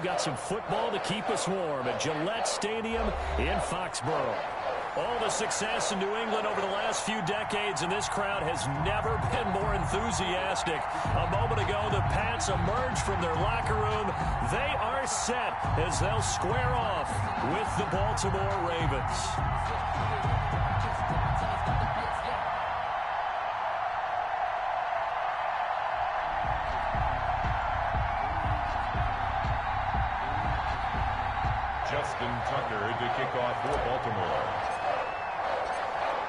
got some football to keep us warm at Gillette Stadium in Foxborough. All the success in New England over the last few decades, and this crowd has never been more enthusiastic. A moment ago, the Pats emerged from their locker room. They are set as they'll square off with the Baltimore Ravens. Justin Tucker to kick off for Baltimore.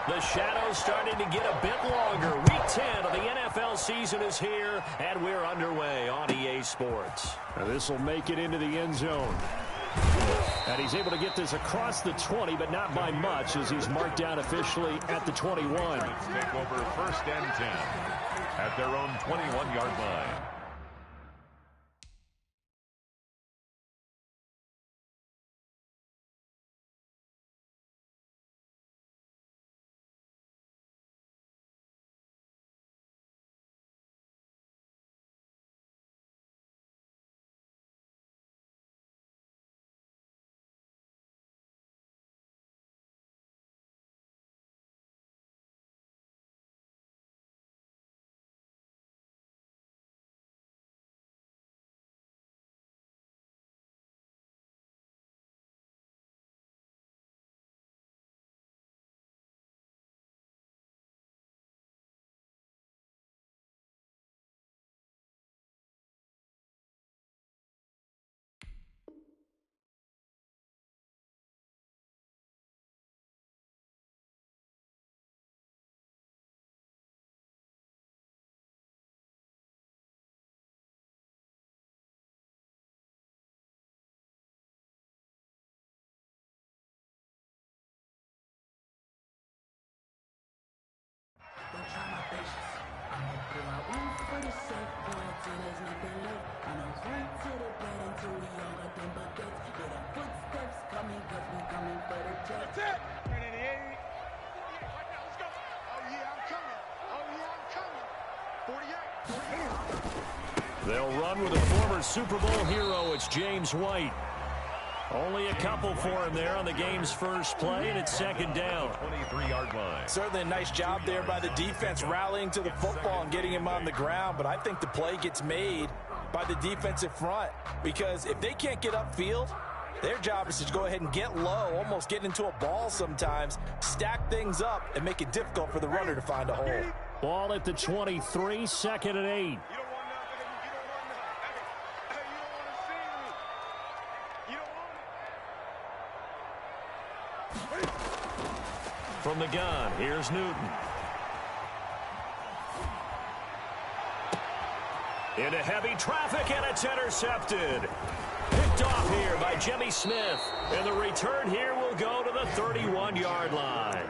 The shadow's starting to get a bit longer. Week 10 of the NFL season is here, and we're underway on EA Sports. This will make it into the end zone. And he's able to get this across the 20, but not by much, as he's marked down officially at the 21. Take over 1st and 10 at their own 21-yard line. They'll run with a former Super Bowl hero. It's James White. Only a couple for him there on the game's first play, and it's 2nd down. 23-yard line. Certainly a nice job there by the defense, rallying to the football and getting him on the ground. But I think the play gets made by the defensive front, because if they can't get upfield, their job is to go ahead and get low, almost get into a ball sometimes, stack things up, and make it difficult for the runner to find a hole. Ball at the 23, 2nd and 8. From the gun, here's Newton. Into heavy traffic, and it's intercepted. Picked off here by Jimmy Smith. And the return here will go to the 31-yard line.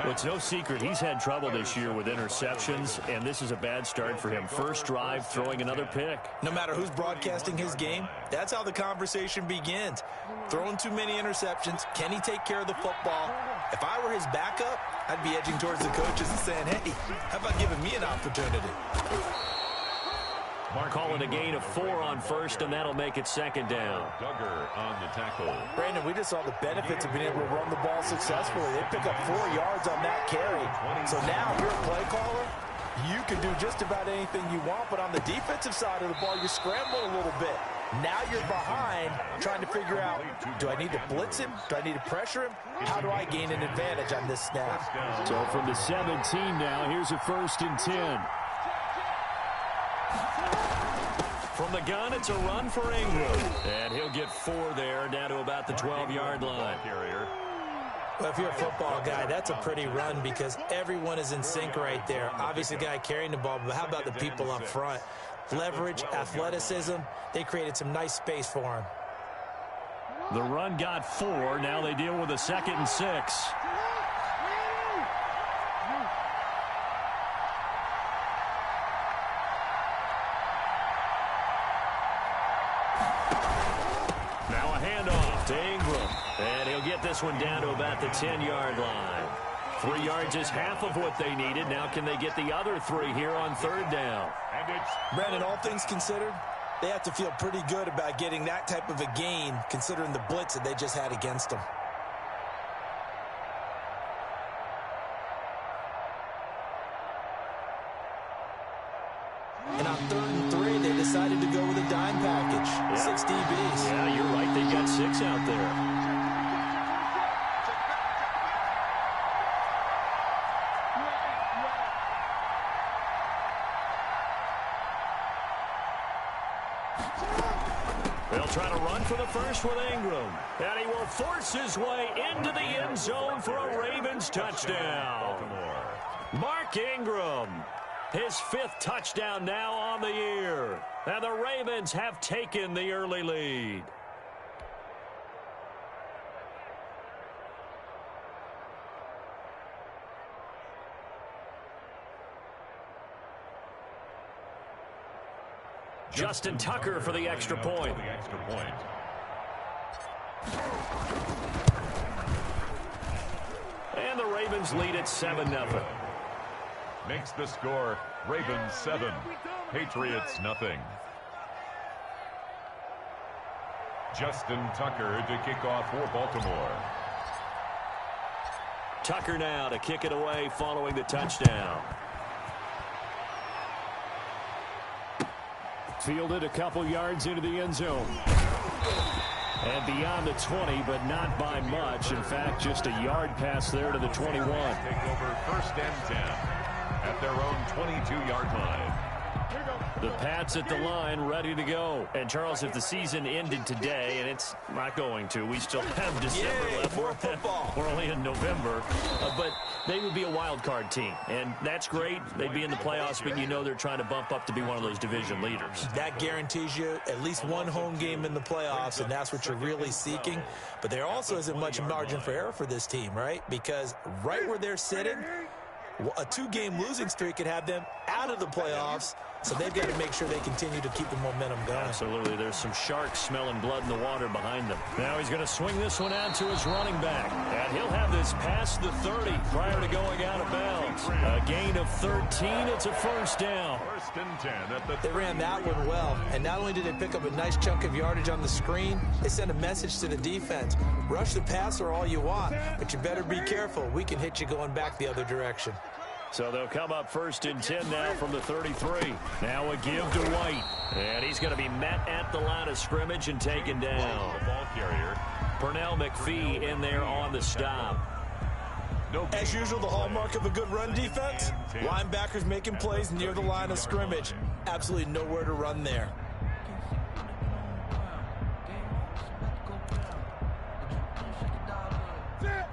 It's no secret he's had trouble this year with interceptions, and this is a bad start for him. First drive, throwing another pick. No matter who's broadcasting his game, that's how the conversation begins. Throwing too many interceptions, can he take care of the football? If I were his backup, I'd be edging towards the coaches and saying, hey, how about giving me an opportunity? Calling a gain of 4 on first, and that'll make it 2nd down. Duggar on the tackle. Brandon, we just saw the benefits of being able to run the ball successfully. They pick up 4 yards on that carry. So now, if you're a play caller, you can do just about anything you want, but on the defensive side of the ball, you're scrambling a little bit. Now you're behind, trying to figure out, do I need to blitz him? Do I need to pressure him? How do I gain an advantage on this snap? So from the 17 now, here's a 1st and 10. From the gun, it's a run for Ingram. And he'll get 4 there, down to about the 12-yard line. Well, if you're a football guy, that's a pretty run because everyone is in sync right there. Obviously, the guy carrying the ball, but how about the people up front? Leverage, athleticism, they created some nice space for him. The run got 4. Now they deal with a 2nd and 6. Now a handoff to Ingram. And he'll get this one down to about the 10-yard line. 3 yards is half of what they needed. Now can they get the other 3 here on 3rd down? Brandon, all things considered, They have to feel pretty good about getting that type of a gain, considering the blitz that they just had against them. And on 3rd and 3, they decided to go with a dime package. Yeah. 6 DBs. Yeah, you're right. They got 6 out there. They'll try to run for the first with Ingram. And he will force his way into the end zone for a Ravens touchdown. Mark Ingram, his 5th touchdown now on the year. And the Ravens have taken the early lead. Justin Tucker for the extra point. And the Ravens lead at 7-0. Makes the score Ravens 7, Patriots nothing. Justin Tucker to kick off for Baltimore. Tucker now to kick it away following the touchdown. Fielded a couple yards into the end zone. And beyond the 20, but not by much. In fact, just a yard pass there to the 21. Take over 1st and 10 at their own 22-yard line. The Pats at the line, ready to go. And, Charles, if the season ended today, and it's not going to, we still have December left. More football. We're only in November. But they would be a wild card team. And that's great. They'd be in the playoffs, but you know they're trying to bump up to be one of those division leaders. That guarantees you at least one home game in the playoffs, and that's what you're really seeking. But there also isn't much margin for error for this team, right? Because right where they're sitting, a 2-game losing streak could have them out of the playoffs, so they've got to make sure they continue to keep the momentum going. Absolutely. There's some sharks smelling blood in the water behind them. Now he's going to swing this one out to his running back, and he'll have this past the 30 prior to going out of bounds. A gain of 13. It's a 1st down. 1st and 10 at the 30. They ran that one well, and not only did they pick up a nice chunk of yardage on the screen, they sent a message to the defense. Rush the passer all you want, but you better be careful. We can hit you going back the other direction. So they'll come up 1st and 10 now from the 33. Now a give to White. And he's going to be met at the line of scrimmage and taken down. The ball carrier. Pernell McPhee in there on the stop. As usual, the hallmark of a good run defense, linebackers making plays near the line of scrimmage. Absolutely nowhere to run there.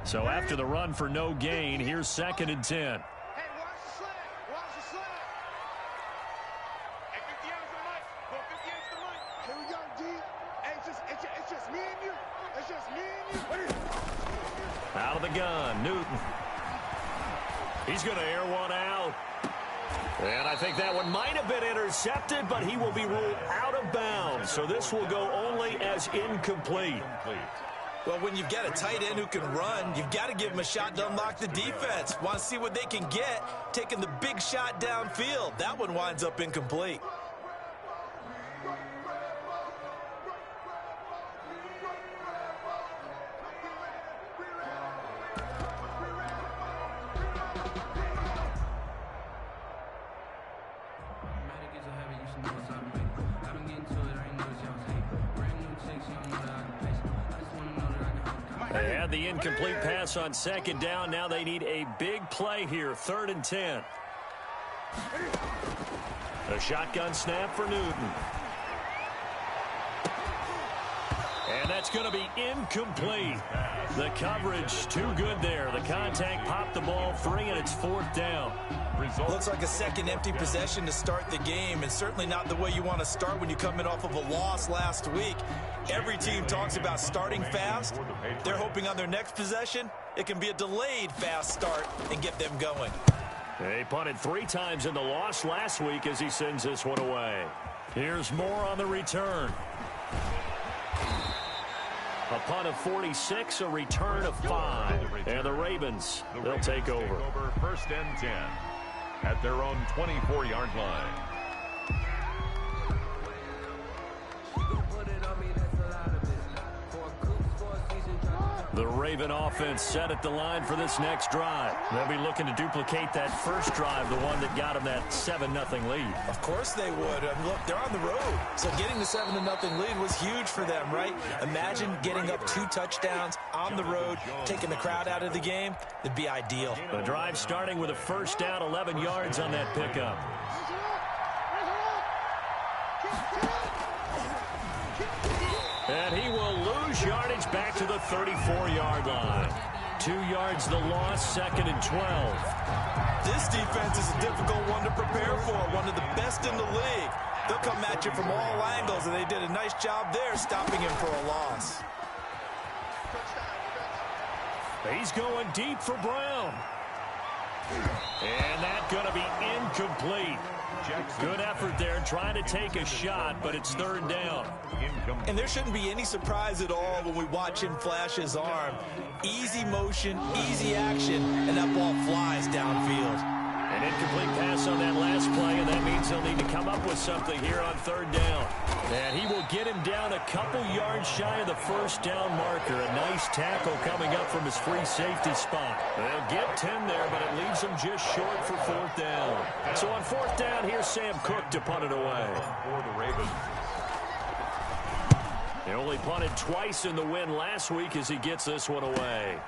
So after the run for no gain, here's 2nd and 10. Out of the gun, Newton. He's going to air one out. And I think that one might have been intercepted, but he will be ruled out of bounds. So this will go only as incomplete. Well, when you've got a tight end who can run, you've got to give him a shot to unlock the defense. Want to see what they can get, taking the big shot downfield. That one winds up incomplete. They had the incomplete pass on 2nd down. Now they need a big play here. 3rd and 10. A shotgun snap for Newton. And that's going to be incomplete. The coverage too good there. The contact popped the ball free, and it's 4th down. Looks like a second empty possession to start the game, and certainly not the way you want to start when you're coming off of a loss last week. Every team talks about starting fast. They're hoping on their next possession, it can be a delayed fast start and get them going. They punted 3 times in the loss last week as he sends this one away. Here's more on the return. A punt of 46, a return of 5. And the Ravens, they'll take over. 1st and 10 at their own 24-yard line. The Raven offense set at the line for this next drive. They'll be looking to duplicate that first drive, the one that got them that 7-0 lead. Of course they would. I mean, look, they're on the road. So getting the 7-0 lead was huge for them, right? Imagine getting up 2 touchdowns on the road, taking the crowd out of the game. It'd be ideal. The drive starting with a first down, 11 yards on that pickup. And he will lose yardage back to the 34-yard line. 2 yards the loss, 2nd and 12. This defense is a difficult one to prepare for, one of the best in the league. They'll come at you from all angles, and they did a nice job there stopping him for a loss. He's going deep for Brown. And that's going to be incomplete. Good effort there trying to take a shot, but it's 3rd down. And there shouldn't be any surprise at all when we watch him flash his arm. Easy motion, easy action, and that ball flies downfield. An incomplete pass on that last play, and that means he'll need to come up with something here on 3rd down. And he will get him down a couple yards shy of the first down marker. A nice tackle coming up from his free safety spot. They'll get 10 there, but it leaves him just short for 4th down. So on 4th down, here's Sam Cook to punt it away. For the Ravens. They only punted twice in the win last week as he gets this one away.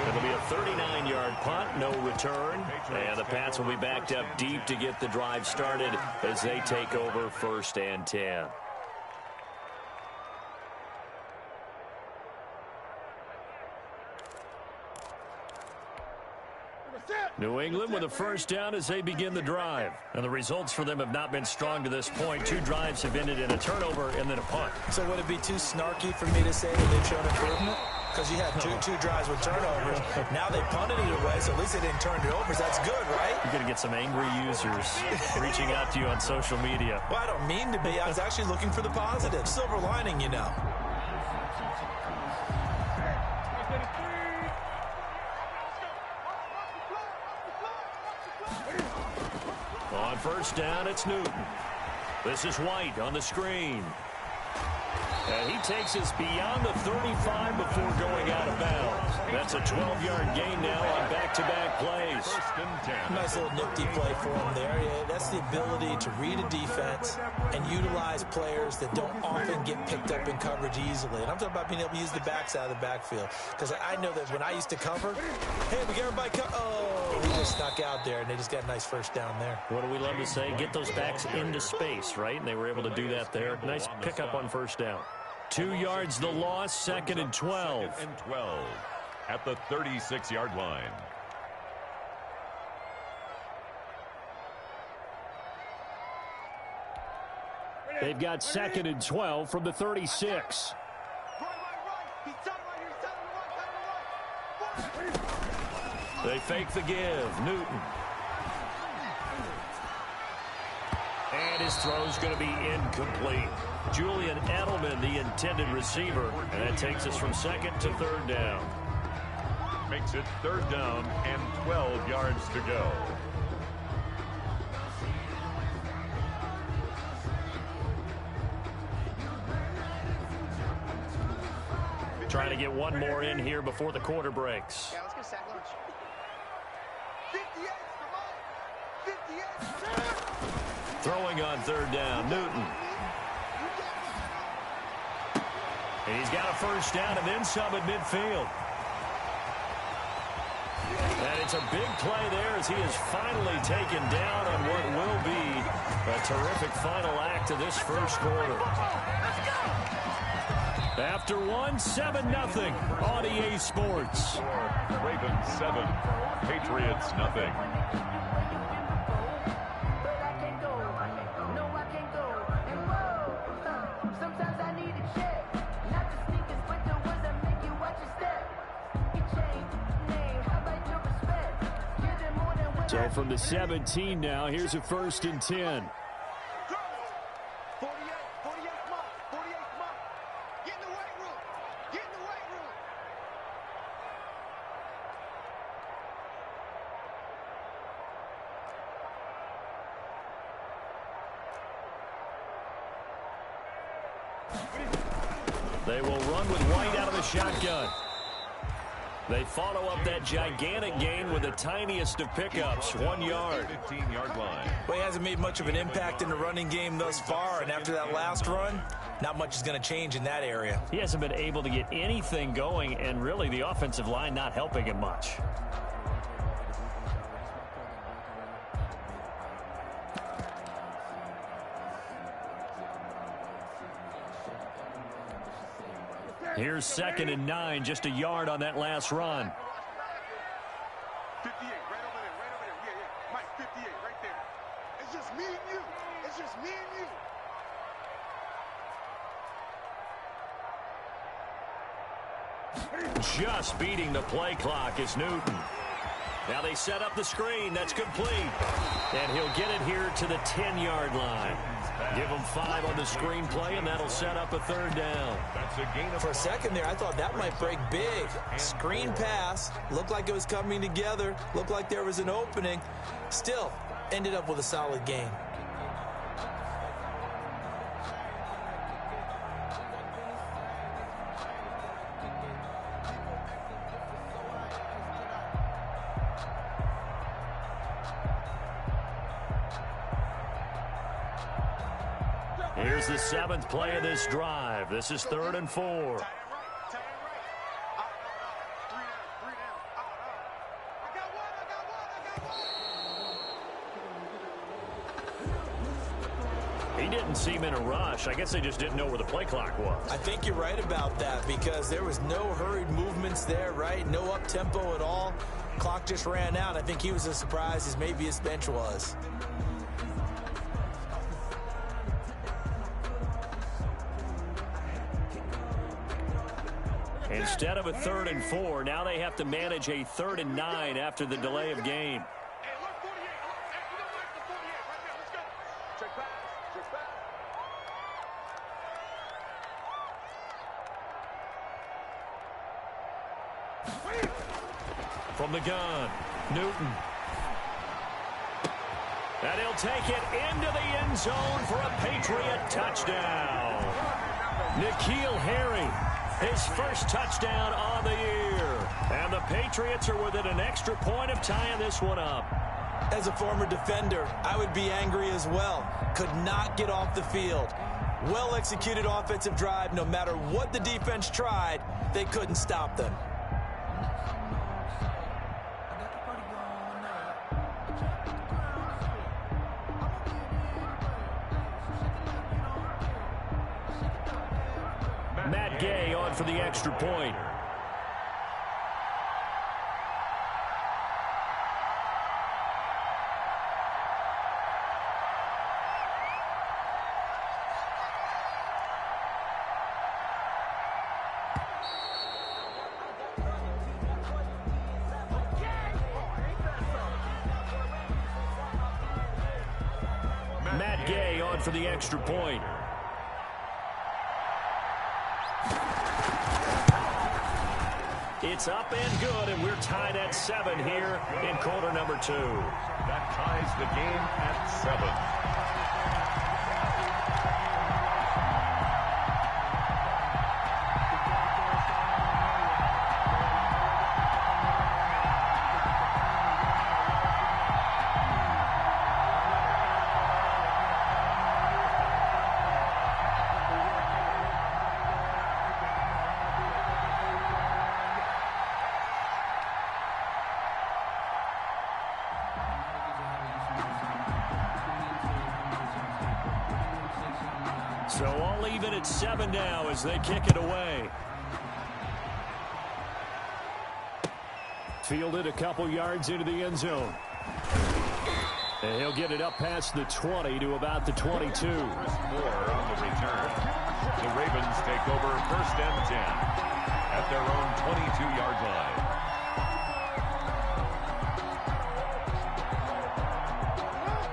It'll be a 39-yard punt, no return. And the Pats will be backed up deep to get the drive started as they take over 1st and 10. New England with a first down as they begin the drive. And the results for them have not been strong to this point. 2 drives have ended in a turnover and then a punt. So would it be too snarky for me to say that they've shown improvement? Because you had two drives with turnovers. Now they punted it away, so at least they didn't turn it over. So that's good, right? You're going to get some angry users reaching out to you on social media. Well, I don't mean to be. I was actually looking for the positive. Silver lining, you know. On first down, it's Newton. This is White on the screen. And he takes us beyond the 35 before going out of bounds. That's a 12-yard gain now on back-to-back plays. 1st and 10. Nice little nifty play for him there. Yeah, that's the ability to read a defense and utilize players that don't often get picked up in coverage easily. And I'm talking about being able to use the backs out of the backfield. Because I know that when I used to cover, hey, we got everybody oh, he just snuck out there, and they just got a nice first down there. What do we love to say? Get those backs into space, right? And they were able to do that there. Nice pickup on first down. 2 yards the loss, 2nd and 12. 2nd and 12 at the 36-yard line. They've got 2nd and 12 from the 36. They fake the give. Newton. And his throw's going to be incomplete. Julian Edelman, the intended receiver. And that takes us from 2nd to 3rd down. Makes it 3rd down and 12 yards to go. Trying to get one more in here before the quarter breaks. Yeah, let's go sack lunch. 58, come on. 58. Throwing on 3rd down, Newton. And he's got a first down and then some at midfield. And it's a big play there as he is finally taken down on what will be a terrific final act of this first quarter. After 7-0 on EA Sports. Ravens 7, Patriots nothing. So from the 17 now, here's a 1st and 10. They will run with White out of the shotgun. They follow up that gigantic gain with the tiniest of pickups, 1 yard. 15-yard line. Well, he hasn't made much of an impact in the running game thus far, and after that last run, not much is going to change in that area. He hasn't been able to get anything going, and really the offensive line not helping him much. Here's 2nd and 9, just a yard on that last run. 58, right over there, right over there. Yeah, yeah. Mike, 58, right there. It's just me and you. It's just me and you. Just beating the play clock is Newton. Now they set up the screen. That's complete. And he'll get it here to the 10-yard line. Give him 5 on the screenplay, and that'll set up a 3rd down. That's a gain of For a second there, I thought that might break big. Screen pass. Looked like it was coming together. Looked like there was an opening. Still, ended up with a solid gain. Here's the 7th play of this drive. This is 3rd and 4. Tie it right. Three down. I got one. He didn't seem in a rush. I guess they just didn't know where the play clock was. I think you're right about that because there was no hurried movements there, right? No up-tempo at all. Clock just ran out. I think he was as surprised as maybe his bench was. Instead of a 3rd and 4, now they have to manage a 3rd and 9 after the delay of game. Hey, look, 48. Hey, you don't like the 48 right now. Let's go. Check back. From the gun, Newton. And he'll take it into the end zone for a Patriot touchdown. N'Keal Harry, his first touchdown on the year. And the Patriots are within an extra point of tying this one up. As a former defender, I would be angry as well. Could not get off the field. Well-executed offensive drive. No matter what the defense tried, they couldn't stop them. Matt Gay on for the extra point. Matt Gay on for the extra point. It's up and good, and we're tied at 7 here in quarter number 2. That ties the game at 7. So all even at 7 now as they kick it away. Fielded a couple yards into the end zone. And he'll get it up past the 20 to about the 22. More on the return. The Ravens take over 1st and 10 at their own 22-yard line.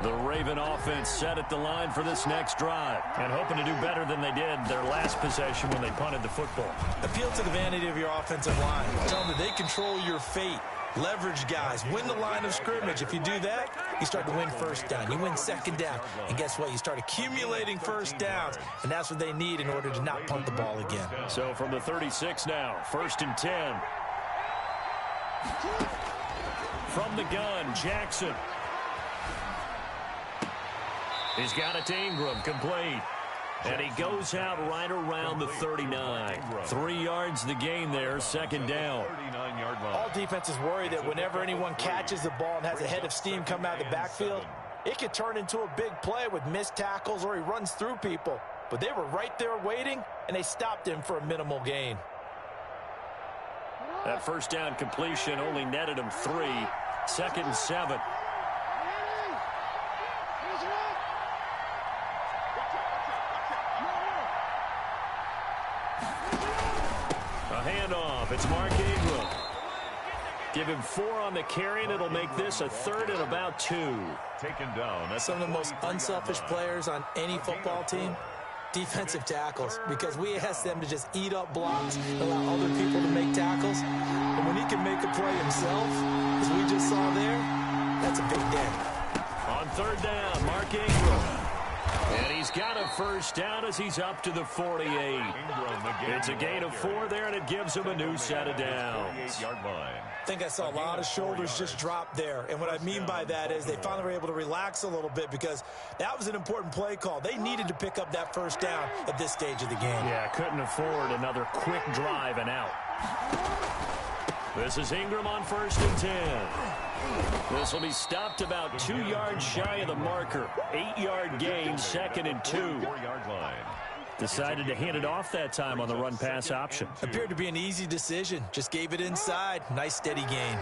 The Raven offense set at the line for this next drive and hoping to do better than they did their last possession when they punted the football. Appeal to the vanity of your offensive line. Tell them that they control your fate. Leverage guys, win the line of scrimmage. If you do that, you start to win first down. You win second down. And guess what? You start accumulating first downs, and that's what they need in order to not punt the ball again. So from the 36 now, 1st and 10. From the gun, Jackson. He's got it to Ingram, complete. And he goes out right around the 39. 3 yards the gain there, second down. All defenses worry that whenever anyone catches the ball and has a head of steam coming out of the backfield, it could turn into a big play with missed tackles or he runs through people. But they were right there waiting, and they stopped him for a minimal gain. That first down completion only netted him 3. 2nd and 7. Handoff. It's Mark Ingram. Give him 4 on the carry, and it'll make this a 3rd and about 2. Taken down. Some of the most unselfish players on any football team, defensive tackles, because we ask them to just eat up blocks, allow other people to make tackles. And when he can make a play himself, as we just saw there, that's a big day. On 3rd down, Mark Ingram. And he's got a first down as he's up to the 48. It's a gain of 4 there, and it gives him a new set of downs. I think I saw a lot of shoulders just drop there. And what I mean by that is they finally were able to relax a little bit because that was an important play call. They needed to pick up that first down at this stage of the game. Yeah, couldn't afford another quick drive and out. This is Ingram on 1st and 10. This will be stopped about 2 yards shy of the marker. 8-yard gain, 2nd and 2. 4-yard line. Decided to hand it off that time on the run-pass option. Appeared to be an easy decision. Just gave it inside. Nice, steady gain.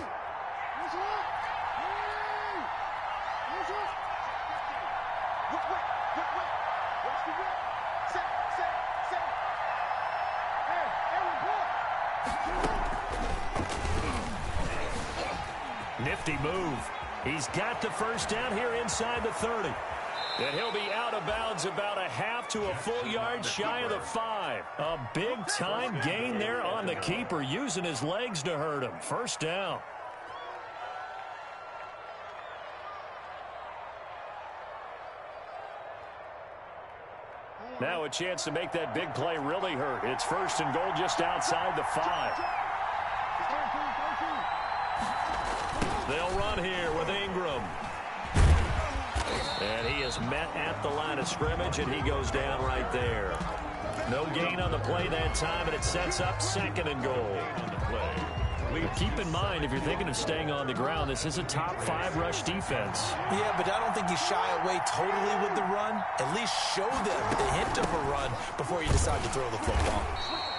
Nifty move. He's got the first down here inside the 30. And he'll be out of bounds about a half to a full yard shy of the 5. A big-time gain there on the keeper, using his legs to hurt him. First down. Now a chance to make that big play really hurt. It's 1st and goal just outside the 5. They'll run here with Ingram. And he is met at the line of scrimmage, and he goes down right there. No gain on the play that time, and it sets up 2nd and goal. Keep in mind, if you're thinking of staying on the ground, this is a top 5 rush defense. Yeah, but I don't think you shy away totally with the run. At least show them the hint of a run before you decide to throw the football.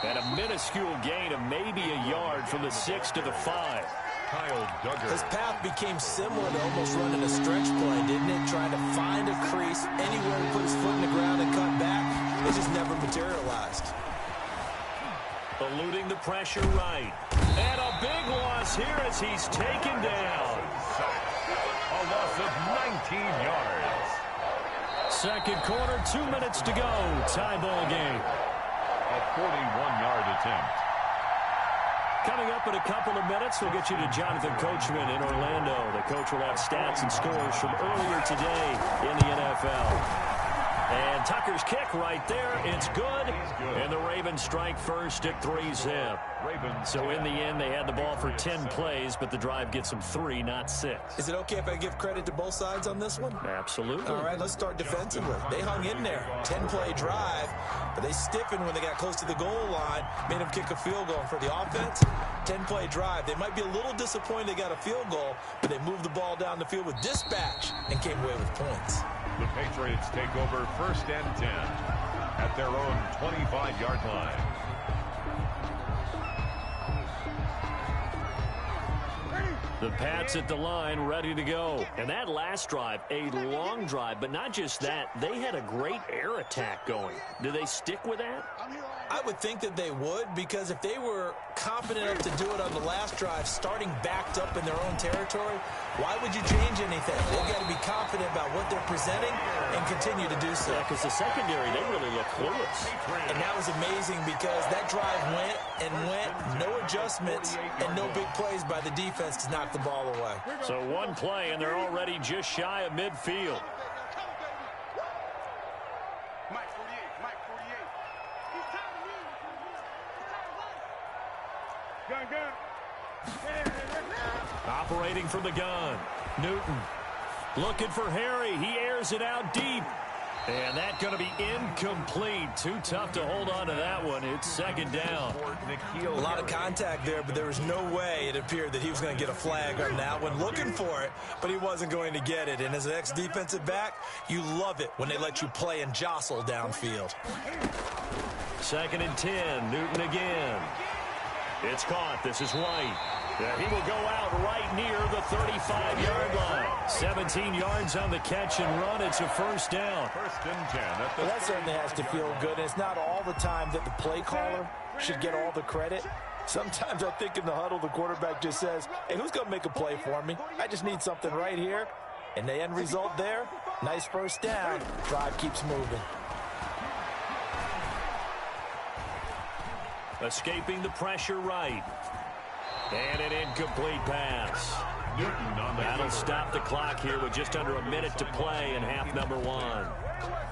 And a minuscule gain of maybe a yard from the 6 to the 5. His path became similar to almost running a stretch play, didn't it? Trying to find a crease, anywhere to put his foot in the ground and cut back. It just never materialized. Eluding the pressure right. And a big loss here as he's taken down. A loss of 19 yards. 2nd quarter, 2 minutes to go. Tie ball game. A 41-yard attempt. Coming up in a couple of minutes, we'll get you to Jonathan Coachman in Orlando. The coach will have stats and scores from earlier today in the NFL. And Tucker's kick right there. It's good. And the Ravens strike first at 3-zip. So in the end, they had the ball for 10 plays, but the drive gets them 3, not 6. Is it okay if I give credit to both sides on this one? Absolutely. All right, let's start defensively. They hung in there. 10-play drive, but they stiffened when they got close to the goal line, made them kick a field goal. And for the offense, 10-play drive. They might be a little disappointed they got a field goal, but they moved the ball down the field with dispatch and came away with points. The Patriots take over 1st and 10 at their own 25-yard line. Ready? The Pats at the line, ready to go. And that last drive, a long drive, but not just that. They had a great air attack going. Do they stick with that? I would think that they would, because if they were confident enough to do it on the last drive, starting backed up in their own territory, why would you change anything? They've got to be confident about what they're presenting and continue to do so. Yeah, because the secondary, they really look clueless. And that was amazing because that drive went and went, no adjustments, and no big plays by the defense to knock the ball away. So one play, and they're already just shy of midfield. Mike 48, Mike 48. Gun. Operating from the gun. Newton looking for Harry. He airs it out deep. And that's going to be incomplete. Too tough to hold on to that one. It's second down. A lot of contact there, but there was no way it appeared that he was going to get a flag on that one. Looking for it, but he wasn't going to get it. And as an ex-defensive back, you love it when they let you play and jostle downfield. 2nd and 10. Newton again. It's caught. This is White. He will go out right near the 35-yard line. 17 yards on the catch and run. It's a first down. 1st and 10. Well, that certainly has to feel good. And it's not all the time that the play caller should get all the credit. Sometimes I think in the huddle, the quarterback just says, hey, who's going to make a play for me? I just need something right here. And the end result there, nice first down. Drive keeps moving. Escaping the pressure right. And an incomplete pass. That'll stop the clock here with just under a minute to play in half number 1.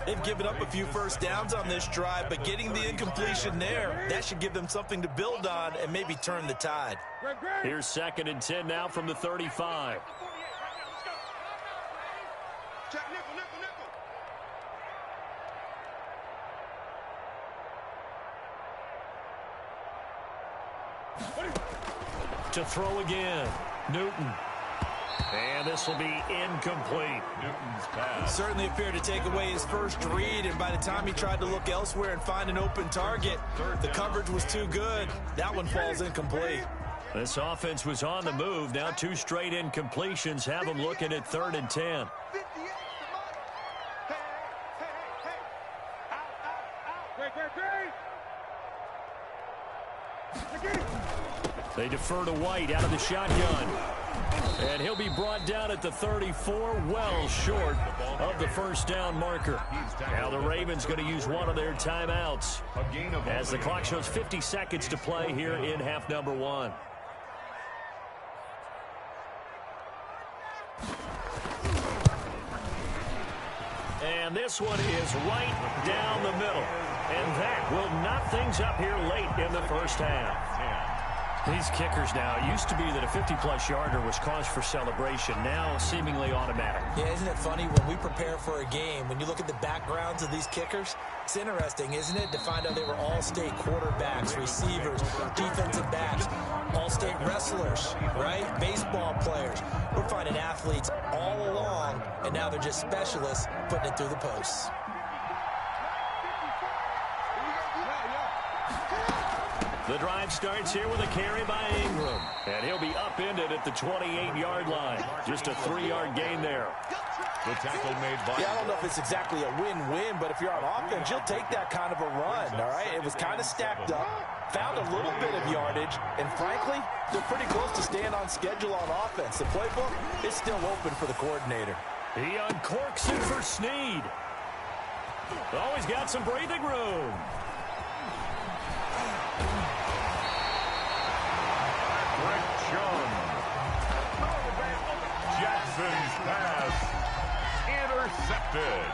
They've given up a few first downs on this drive, but getting the incompletion there, that should give them something to build on and maybe turn the tide. Here's 2nd and 10 now from the 35. To throw again. Newton. And this will be incomplete. Newton's pass. Certainly appeared to take away his first read, and by the time he tried to look elsewhere and find an open target, the coverage was too good. That one falls incomplete. This offense was on the move. Now 2 straight incompletions have them looking at 3rd and 10. They defer to White out of the shotgun. And he'll be brought down at the 34, well short of the first down marker. Now the Ravens going to use one of their timeouts as the clock shows 50 seconds to play here in half number 1. And this one is right down the middle. And that will knock things up here late in the first half. These kickers now, it used to be that a 50-plus yarder was cause for celebration. Now seemingly automatic. Yeah, isn't it funny when we prepare for a game, when you look at the backgrounds of these kickers, it's interesting, isn't it, to find out they were all-state quarterbacks, receivers, defensive backs, all-state wrestlers, right? Baseball players. We're finding athletes all along, and now they're just specialists putting it through the posts. The drive starts here with a carry by Ingram. And he'll be upended at the 28-yard line. Just a 3-yard gain there. The tackle made by... Yeah, I don't know if it's exactly a win-win, but if you're on offense, you'll take that kind of a run, all right? It was kind of stacked up, found a little bit of yardage, and frankly, they're pretty close to staying on schedule on offense. The playbook is still open for the coordinator. He uncorks it for Snead. Oh, he's got some breathing room. Jackson's pass intercepted.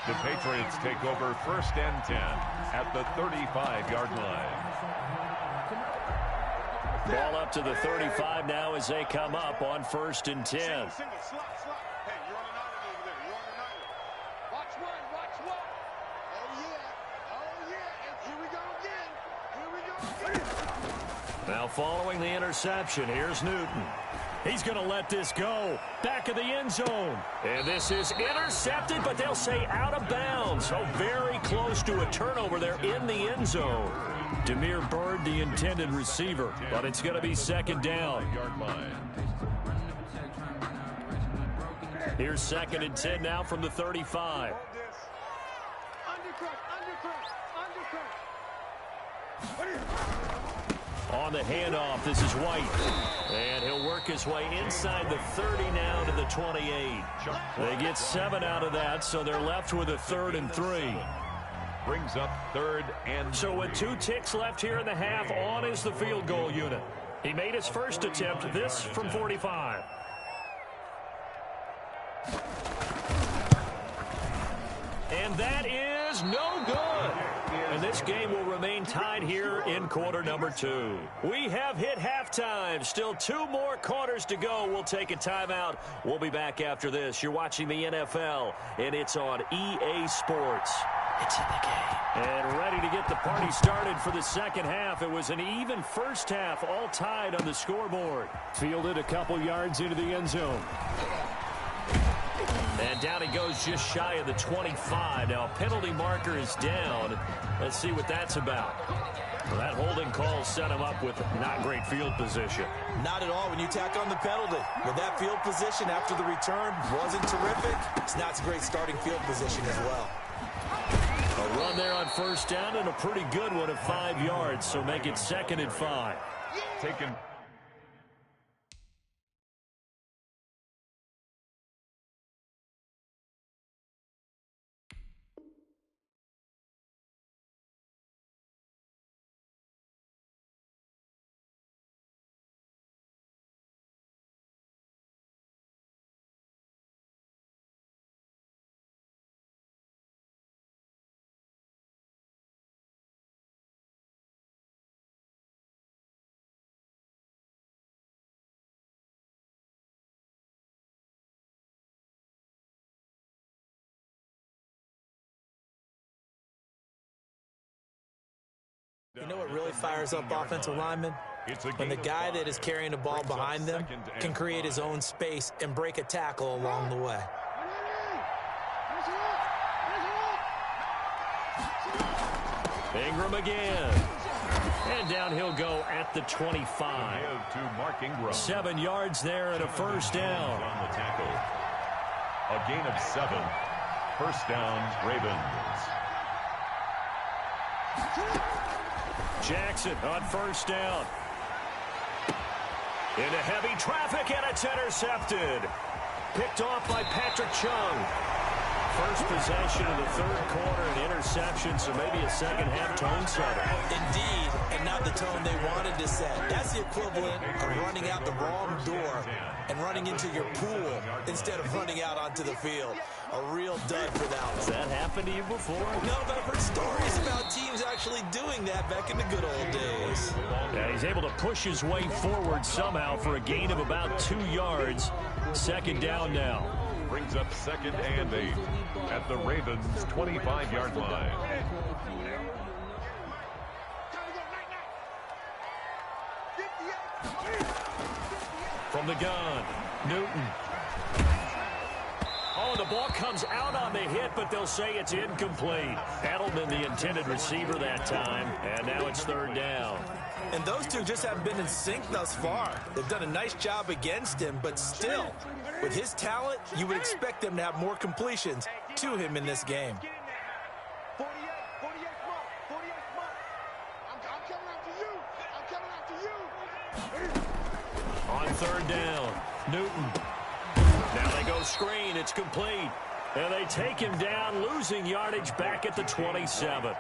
The Patriots take over 1st and 10 at the 35-yard line. Ball up to the 35 now as they come up on 1st and 10. Single, slot. Hey, you're on an island over there. You're on an island. Watch one. Oh, yeah. And here we go again. Now following the interception, here's Newton. He's going to let this go. Back of the end zone. And this is intercepted, but they'll say out of bounds. So very close to a turnover there in the end zone. Demir Bird, the intended receiver, but it's going to be second down. Here's 2nd and 10 now from the 35. On the handoff, this is White. And he'll work his way inside the 30 now to the 28. They get 7 out of that, so they're left with a 3rd and 3. Brings up 3rd and 3. So with 2 ticks left here in the half, on is the field goal unit. He made his first attempt, this from 45. And that is no good. And this game will remain tied here in quarter number 2. We have hit halftime. Still 2 more quarters to go. We'll take a timeout. We'll be back after this. You're watching the NFL, and it's on EA Sports. It's in the game. And ready to get the party started for the second half. It was an even first half, all tied on the scoreboard. Fielded a couple yards into the end zone. And down he goes just shy of the 25. Now, penalty marker is down. Let's see what that's about. Well, that holding call set him up with not great field position. Not at all when you tack on the penalty. With that field position after the return wasn't terrific, it's not a great starting field position as well. A run there on first down and a pretty good one of 5 yards, so make it 2nd and 5. Taken. You know what really fires up offensive linemen? When the guy that is carrying the ball behind them can create his own space and break a tackle along the way. Ingram again. And down he'll go at the 25. 7 yards there and a first down. On the tackle. A gain of 7. First down, Ravens. Jackson on first down. Into heavy traffic, and it's intercepted. Picked off by Patrick Chung. First possession of the 3rd quarter, an interception, so maybe a second-half tone setter. Indeed, and not the tone they wanted to set. That's the equivalent of running out the wrong door and running into your pool instead of running out onto the field. A real dud for that one. Has that happened to you before? No, but I've heard stories about teams actually doing that back in the good old days. Yeah, he's able to push his way forward somehow for a gain of about 2 yards. Second down now. Brings up 2nd and 8 at the Ravens' 25-yard line. From the gun, Newton. Oh, the ball comes out on the hit, but they'll say it's incomplete. Edelman, the intended receiver that time, and now it's 3rd down. And those two just haven't been in sync thus far. They've done a nice job against him, but still, with his talent, you would expect them to have more completions to him in this game. 48, I'm coming after you. On 3rd down, Newton. Now they go screen. It's complete. And they take him down, losing yardage back at the 27.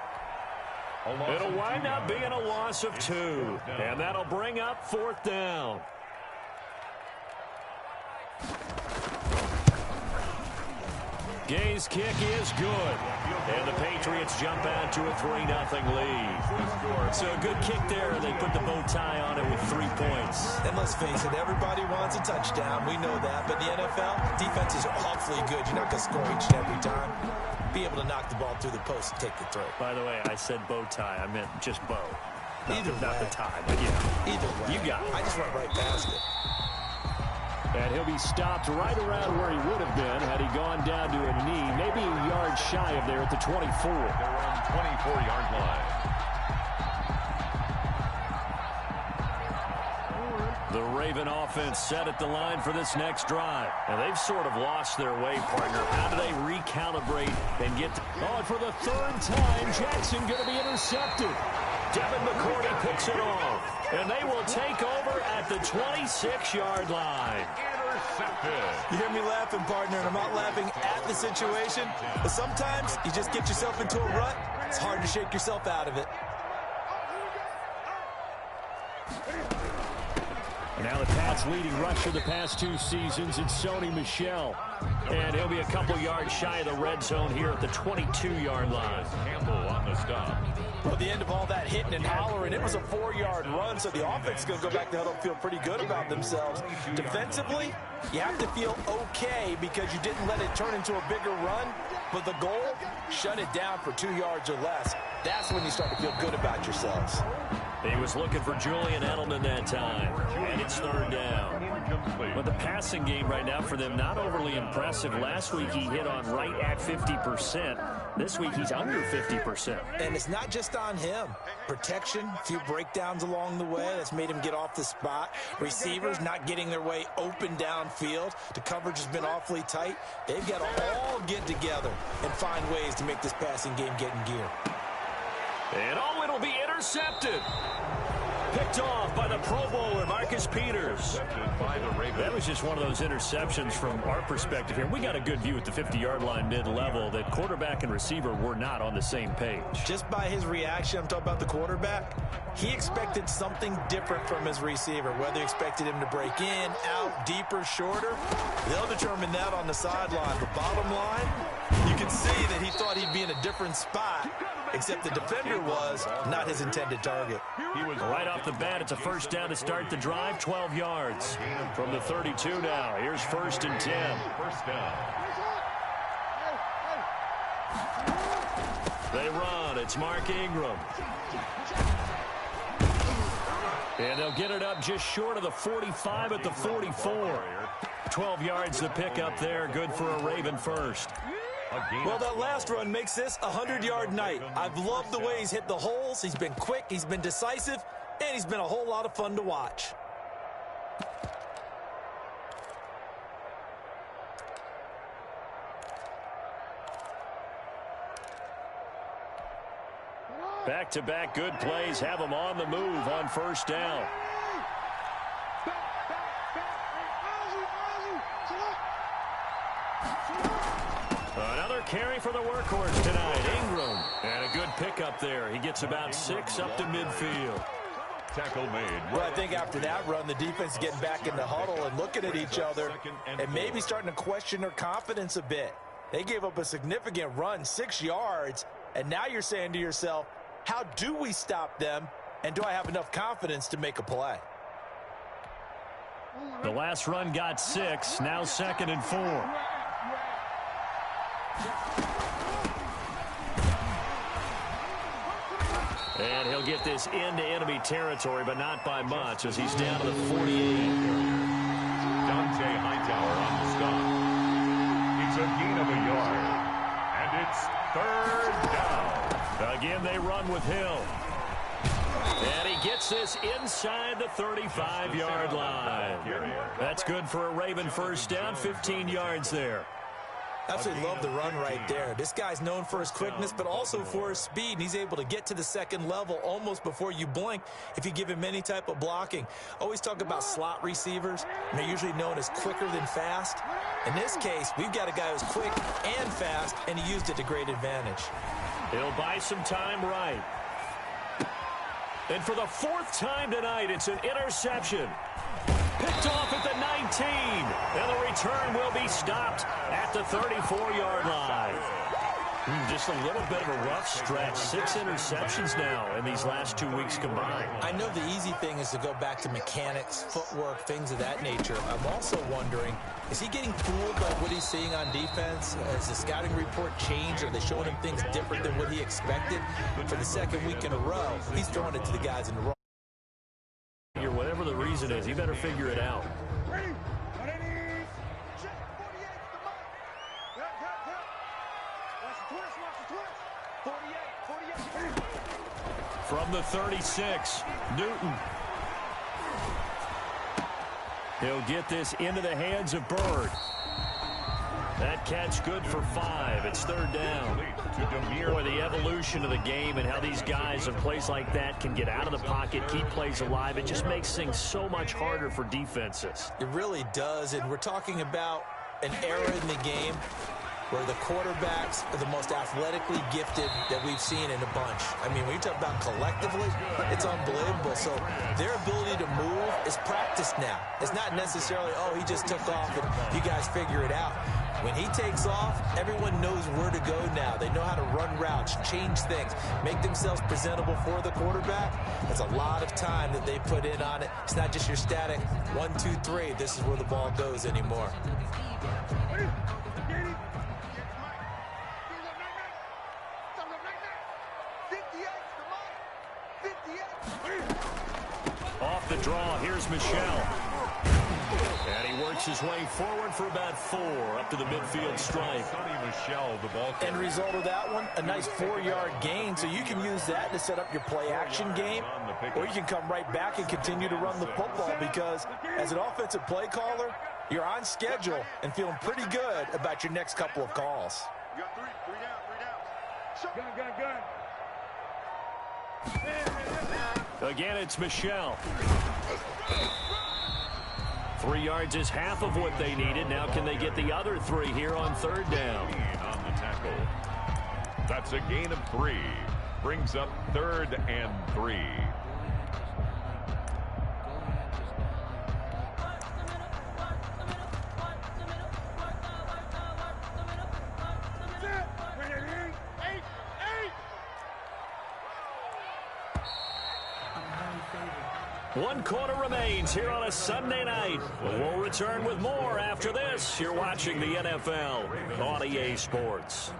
It'll wind up being a loss of 2. And that'll bring up 4th down. Gay's kick is good. And the Patriots jump out to a 3-0 lead. So a good kick there. They put the bow tie on it with 3 points. And let's face it, everybody wants a touchdown. We know that. But in the NFL, defense is awfully good. You're not going to score each and every time. Be able to knock the ball through the post and take the throw. By the way, I said bow tie. I meant just bow. Not the tie, but yeah. Either way. You got it. I just went right past it. And he'll be stopped right around where he would have been had he gone down to a knee, maybe a yard shy of there at the 24. They're on 24-yard line. The Raven offense set at the line for this next drive. And they've sort of lost their way, partner. How do they recalibrate and get... Oh, and for the third time, Jackson going to be intercepted. Devin McCourty picks it off. And they will take over at the 26-yard line. Intercepted. You hear me laughing, partner, and I'm not laughing at the situation. But sometimes you just get yourself into a rut. It's hard to shake yourself out of it. Now the Pats' leading rusher the past 2 seasons is Sony Michel. And he'll be a couple yards shy of the red zone here at the 22-yard line. Campbell on the stop. Well, the end of all that hitting and hollering, it was a 4-yard run, so the offense is going to go back to huddle and feel pretty good about themselves. Defensively, you have to feel okay because you didn't let it turn into a bigger run, but the goal, shut it down for 2 yards or less. That's when you start to feel good about yourselves. He was looking for Julian Edelman that time, and it's third down. But the passing game right now for them, not overly impressive. Last week he hit on right at 50%. This week he's under 50%. And it's not just on him. Protection, a few breakdowns along the way. That's made him get off the spot. Receivers not getting their way open downfield. The coverage has been awfully tight. They've got to all get together and find ways to make this passing game get in gear. And it'll be intercepted. Picked off by the Pro Bowler, Marcus Peters. That was just one of those interceptions from our perspective here. We got a good view at the 50-yard line mid-level that quarterback and receiver were not on the same page. Just by his reaction, I'm talking about the quarterback, he expected something different from his receiver. Whether he expected him to break in, out, deeper, shorter, they'll determine that on the sideline. But bottom line, you can see that he thought he'd be in a different spot, except the defender was not his intended target. He was right off the bat. It's a first down to start the drive, 12 yards. From the 32 now, here's 1st and 10. First down. They run. It's Mark Ingram. And they'll get it up just short of the 45 at the 44. 12 yards to pick up there. Good for a Raven first. Well, that last run makes this a 100-yard night. I've loved the way he's hit the holes. He's been quick, he's been decisive, and he's been a whole lot of fun to watch. Back-to-back good plays have them on the move on first down. Another carry for the workhorse tonight, Ingram. And a good pickup there. He gets about 6 up to midfield. Tackle made. Well, I think after that run, the defense is getting back in the huddle and looking at each other and maybe starting to question their confidence a bit. They gave up a significant run, 6 yards, and now you're saying to yourself, how do we stop them, and do I have enough confidence to make a play? The last run got 6, now 2nd and 4. And he'll get this into enemy territory, but not by much as he's down to the 48. Dante Hightower on the stop. It's a gain of a yard. And it's 3rd down. Again, they run with Hill. And he gets this inside the 35-yard line. That's good for a Raven first down, 15 yards there. Absolutely love the run right there. This guy's known for his quickness, but also for his speed. And he's able to get to the second level almost before you blink if you give him any type of blocking. Always talk about slot receivers, and they're usually known as quicker than fast. In this case, we've got a guy who's quick and fast, and he used it to great advantage. He'll buy some time right. And for the 4th time tonight, it's an interception. Picked off at the 19. And the return will be stopped at the 34-yard line. Just a little bit of a rough stretch. 6 interceptions now in these last 2 weeks combined. I know the easy thing is to go back to mechanics, footwork, things of that nature. I'm also wondering, is he getting fooled by what he's seeing on defense? Has the scouting report changed? Are they showing him things different than what he expected? For the 2nd week in a row, he's throwing it to the guys in the wrong. Whatever the reason is, he better figure it out. From the 36, Newton. He'll get this into the hands of Bird. That catch good for 5. It's third down. Boy, the evolution of the game and how these guys in plays like that can get out of the pocket, keep plays alive, it just makes things so much harder for defenses. It really does, and we're talking about an era in the game where the quarterbacks are the most athletically gifted that we've seen in a bunch. I mean, when you talk about collectively, it's unbelievable. So their ability to move is practiced now. It's not necessarily, oh, he just took off and you guys figure it out. When he takes off, everyone knows where to go now. They know how to run routes, change things, make themselves presentable for the quarterback. That's a lot of time that they put in on it. It's not just your static 1, 2, 3. This is where the ball goes anymore. Off the draw, here's Michel. And he works his way forward for about 4 up to the midfield stripe. Michel, the ball carrier. End result of that one, a nice 4-yard gain. So you can use that to set up your play-action game, or you can come right back and continue to run the football because as an offensive play caller, you're on schedule and feeling pretty good about your next couple of calls. You got 3 down. Gun. 3 Again, it's Michel. 3 yards is half of what they needed. Now can they get the other 3 here on third down? On the tackle. That's a gain of 3. Brings up 3rd and 3. One quarter remains here on a Sunday night. We'll return with more after this. You're watching the NFL on EA Sports.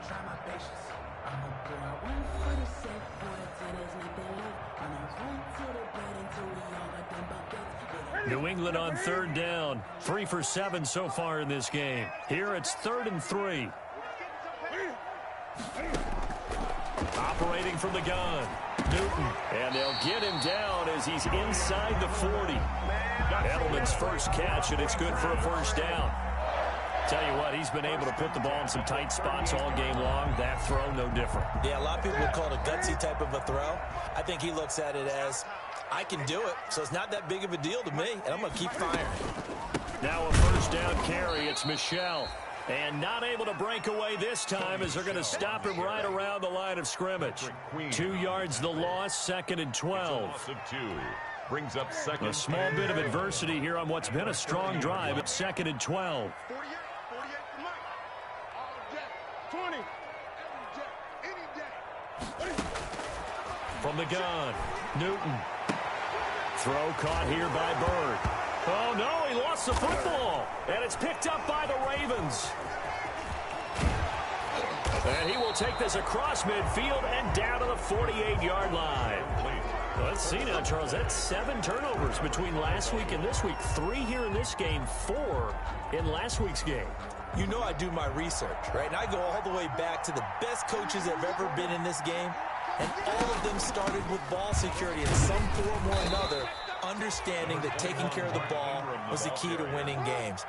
New England on third down. 3 for 7 so far in this game. Here it's 3rd and 3. Operating from the gun. Newton, and they'll get him down as he's inside the 40. Edelman's first catch, and it's good for a first down. Tell you what, he's been able to put the ball in some tight spots all game long. That throw, no different. Yeah, a lot of people would call it a gutsy type of a throw. I think he looks at it as, I can do it, so it's not that big of a deal to me, and I'm going to keep firing. Now a first down carry. It's Michel. And not able to break away this time as they're going to stop him right around the line of scrimmage. 2 yards the loss, 2nd and 12. Loss of 2. Brings up 2nd. A small bit of adversity here on what's been a strong drive at 2nd and 12. 48 for Mike. All day. 20. Every day. Any day. From the gun, Newton. Throw caught here by Bird. Oh, no, he lost the football. And it's picked up by the Ravens. And he will take this across midfield and down to the 48-yard line. Let's see now, Charles. That's 7 turnovers between last week and this week. 3 here in this game, 4 in last week's game. You know I do my research, right? And I go all the way back to the best coaches that have ever been in this game. And all of them started with ball security in some form or another, understanding that taking care of the ball was the key to winning games.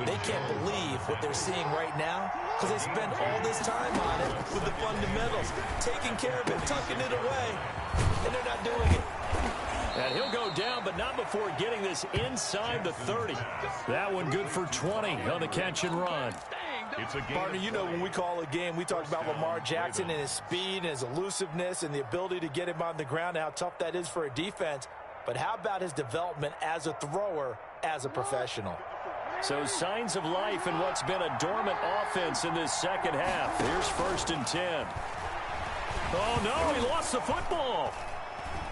They can't believe what they're seeing right now because they spend all this time on it with the fundamentals, taking care of it, tucking it away, and they're not doing it. And he'll go down, but not before getting this inside the 30. That one good for 20 on the catch and run. Partner, you know when we call a game, we talk about Lamar Jackson and his speed and his elusiveness and the ability to get him on the ground and how tough that is for a defense. But how about his development as a thrower, as a professional? So signs of life in what's been a dormant offense in this second half. Here's 1st and 10. Oh, no, he lost the football.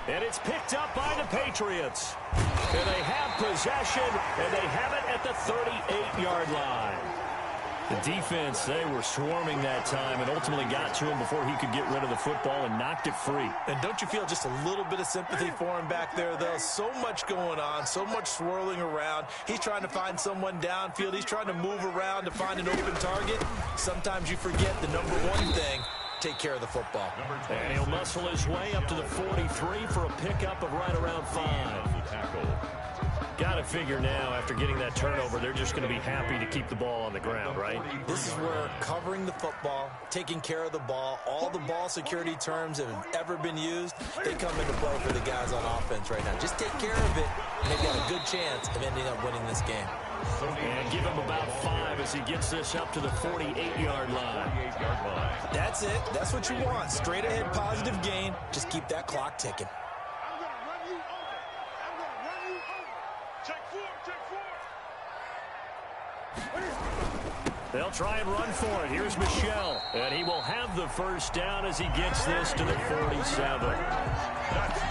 And it's picked up by the Patriots. And they have possession, and they have it at the 38-yard line. The defense, they were swarming that time and ultimately got to him before he could get rid of the football and knocked it free. And don't you feel just a little bit of sympathy for him back there, though? So much going on, so much swirling around. He's trying to find someone downfield. He's trying to move around to find an open target. Sometimes you forget the number one thing take care of the football. And he'll muscle his way up to the 43 for a pickup of right around 5. Got to figure now, after getting that turnover, they're just going to be happy to keep the ball on the ground, right? This is where covering the football, taking care of the ball, all the ball security terms that have ever been used, they come into play for the guys on offense right now. Just take care of it, and they've got a good chance of ending up winning this game. And give him about 5 as he gets this up to the 48-yard line. That's it. That's what you want. Straight ahead positive gain. Just keep that clock ticking. I'm going to run you over. I'm going to run you over. Check 4, check 4. They'll try and run for it. Here's Michel. And he will have the first down as he gets this to the 47.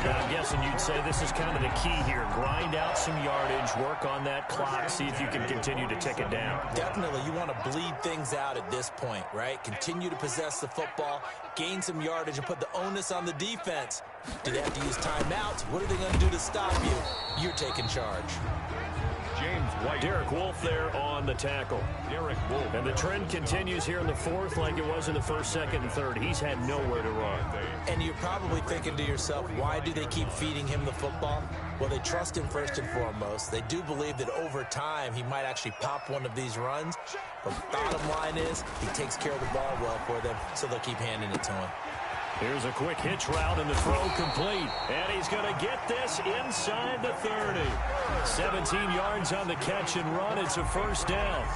Now, I'm guessing you'd say this is kind of the key here. Grind out some yardage, work on that clock, see if you can continue to tick it down. Definitely, you want to bleed things out at this point, right? Continue to possess the football, gain some yardage, and put the onus on the defense. Do they have to use timeouts? What are they going to do to stop you? You're taking charge. James White. Derek Wolfe there on the tackle. Derek Wolfe. And the trend continues here in the fourth like it was in the first, second, and third. He's had nowhere to run. And you're probably thinking to yourself, why do they keep feeding him the football? Well, they trust him first and foremost. They do believe that over time he might actually pop one of these runs. But bottom line is he takes care of the ball well for them, so they'll keep handing it to him. Here's a quick hitch route and the throw complete. And he's going to get this inside the 30. 17 yards on the catch and run. It's a first down.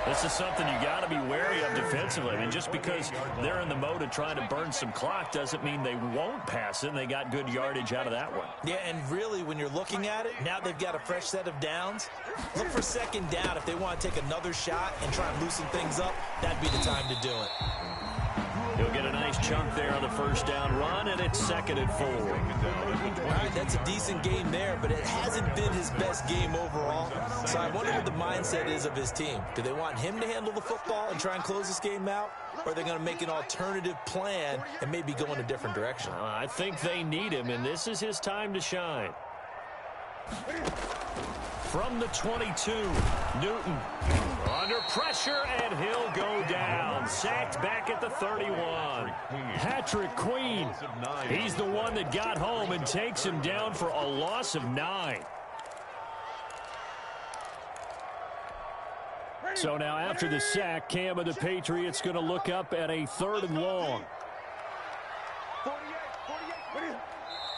This is something you got to be wary of defensively. I mean, just because they're in the mode of trying to burn some clock doesn't mean they won't pass it. And they got good yardage out of that one. Yeah, and really, when you're looking at it, now they've got a fresh set of downs. Look for second down. If they want to take another shot and try and loosen things up, that'd be the time to do it. He'll get a nice chunk there on the first down run, and it's 2nd and 4. All right, that's a decent game there, but it hasn't been his best game overall. So I wonder what the mindset is of his team. Do they want him to handle the football and try and close this game out? Or are they going to make an alternative plan and maybe go in a different direction? I think they need him, and this is his time to shine. From the 22, Newton under pressure, and he'll go down. Sacked back at the 31. Patrick Queen, he's the one that got home and takes him down for a loss of 9. So now after the sack, Cam of the Patriots going to look up at a 3rd and long.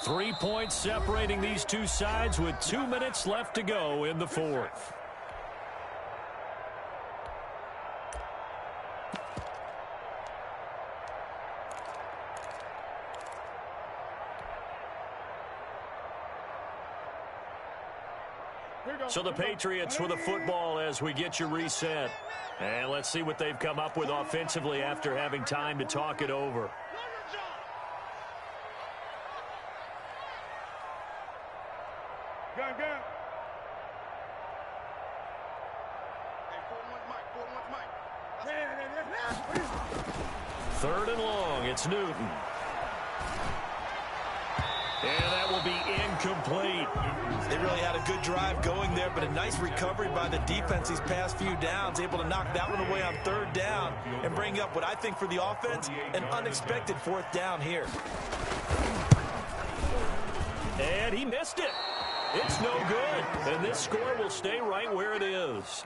3 points separating these two sides with 2 minutes left to go in the fourth. So the Patriots with a football as we get you reset. And let's see what they've come up with offensively after having time to talk it over. Gun. Hey, 4-1 Mike. 3rd and long, it's Newton. And that will be incomplete. They really had a good drive going there, but a nice recovery by the defense these past few downs, able to knock that one away on 3rd down and bring up what I think for the offense, an unexpected 4th down here. And he missed it. It's no good. And this score will stay right where it is.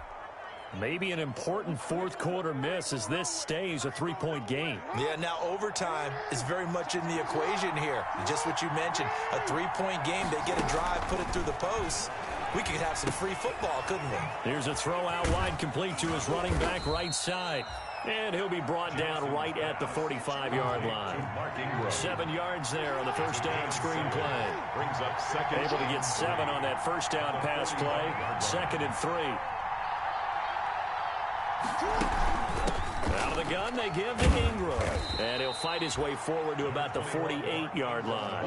Maybe an important 4th quarter miss as this stays a 3-point game. Yeah, now overtime is very much in the equation here. Just what you mentioned, a 3-point game. They get a drive, put it through the post. We could have some free football, couldn't we? Here's a throw out wide, complete to his running back right side. And he'll be brought down right at the 45-yard line. 7 yards there on the first down screen play. Brings up second. Able to get 7 on that first down pass play. 2nd and 3. Out of the gun, they give to Ingram. And he'll fight his way forward to about the 48-yard line.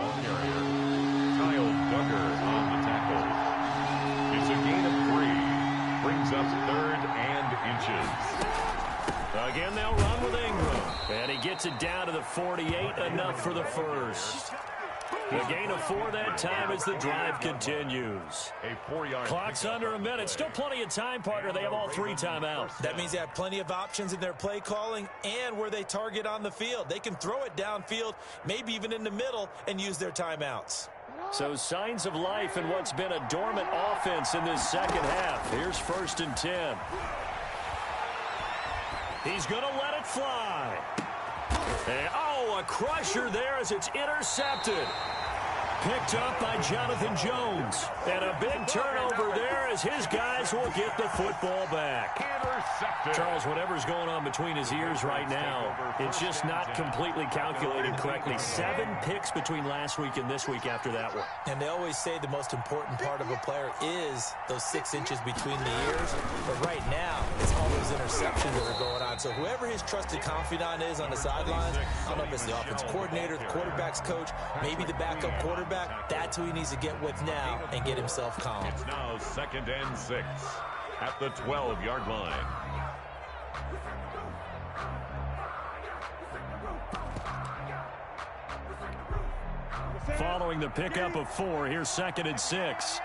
Kyle Duggar on the tackle. It's a gain of 3. Brings up 3rd and inches. Again, they'll run with Ingram. And he gets it down to the 48, enough for the first. The gain of 4 that time as the drive continues. A 4-yard Clock's under a minute. Still plenty of time, partner. They have all 3 timeouts. That means they have plenty of options in their play calling and where they target on the field. They can throw it downfield, maybe even in the middle, and use their timeouts. So signs of life in what's been a dormant offense in this second half. Here's 1st and 10. He's going to let it fly. And, a crusher there as it's intercepted. Picked up by Jonathan Jones. And a big turnover there as his guys will get the football back. Intercepted. Charles, whatever's going on between his ears right now, it's just not completely calculated correctly. 7 picks between last week and this week after that one. And they always say the most important part of a player is those 6 inches between the ears. But right now, it's all those interceptions that are going on. So whoever his trusted confidant is on the sidelines, I don't know if it's the offensive coordinator, the quarterback's coach, maybe the backup quarterback, that's who he needs to get with now and get himself calm. It's now 2nd and 6 at the 12-yard line. Following the pickup of 4, here's 2nd and 6.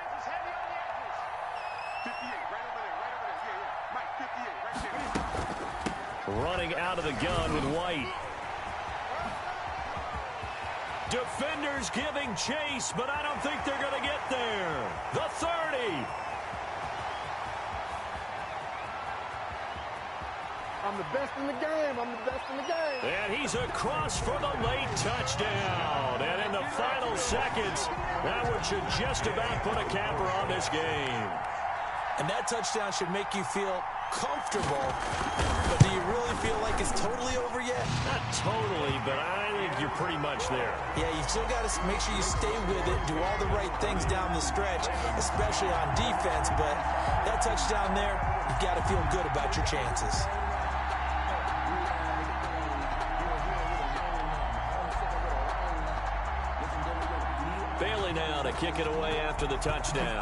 Running out of the gun with White. Defenders giving chase, but I don't think they're going to get there. The 30. I'm the best in the game. I'm the best in the game. And he's across for the late touchdown. And in the final seconds, that one should just about put a capper on this game. And that touchdown should make you feel comfortable. But do you really feel like it's totally over yet? Not totally, but I think you're pretty much there. Yeah, you still got to make sure you stay with it, do all the right things down the stretch, especially on defense. But that touchdown there, you've got to feel good about your chances. Bailey now to kick it away after the touchdown.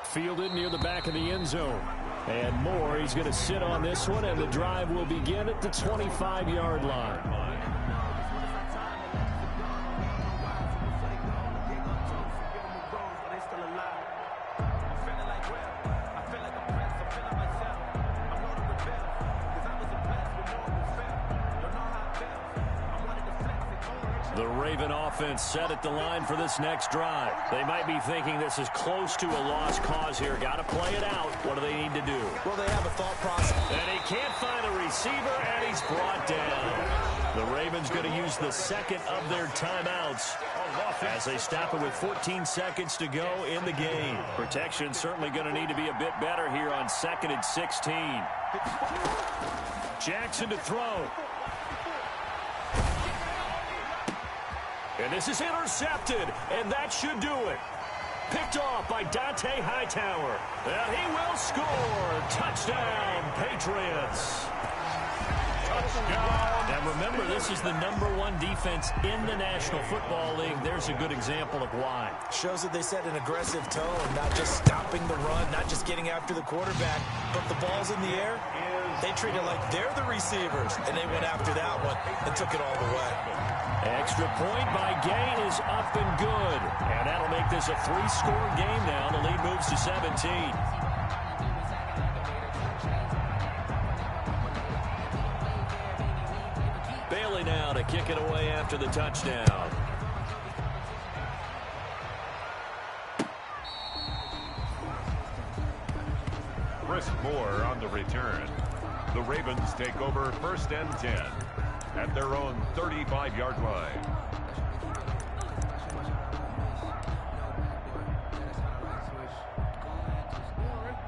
Fielded near the back of the end zone. And Moore, he's going to sit on this one, and the drive will begin at the 25-yard line. The Raven offense set at the line for this next drive. They might be thinking this is close to a lost cause here. Got to play it out. What do they need to do? Well, they have a thought process. And he can't find a receiver, and he's brought down. The Ravens going to use the 2nd of their timeouts as they stop it with 14 seconds to go in the game. Protection certainly going to need to be a bit better here on 2nd and 16. Jackson to throw. And this is intercepted, and that should do it. Picked off by Dante Hightower. And he will score. Touchdown, Patriots. Touchdown. Now remember, this is the #1 defense in the National Football League. There's a good example of why. Shows that they set an aggressive tone, not just stopping the run, not just getting after the quarterback, but the ball's in the air. They treat it like they're the receivers, and they went after that one and took it all the way. Extra point by Gay is up and good. And that'll make this a 3-score game now. The lead moves to 17. Bailey now to kick it away after the touchdown. Chris Moore on the return. The Ravens take over 1st and 10 at their own 35-yard line.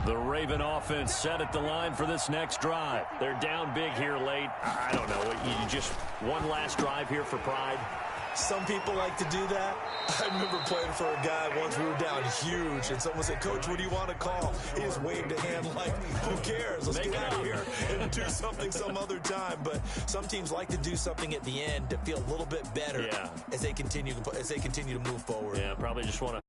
The Raven offense set at the line for this next drive. They're down big here late. I don't know. You just one last drive here for pride? Some people like to do that. I remember playing for a guy once. We were down huge, and someone said, "Coach, what do you want to call?" He just waved a hand like, "Who cares? Let's get out of here and do something some other time." But some teams like to do something at the end to feel a little bit better as they continue to move forward. Yeah, probably just want to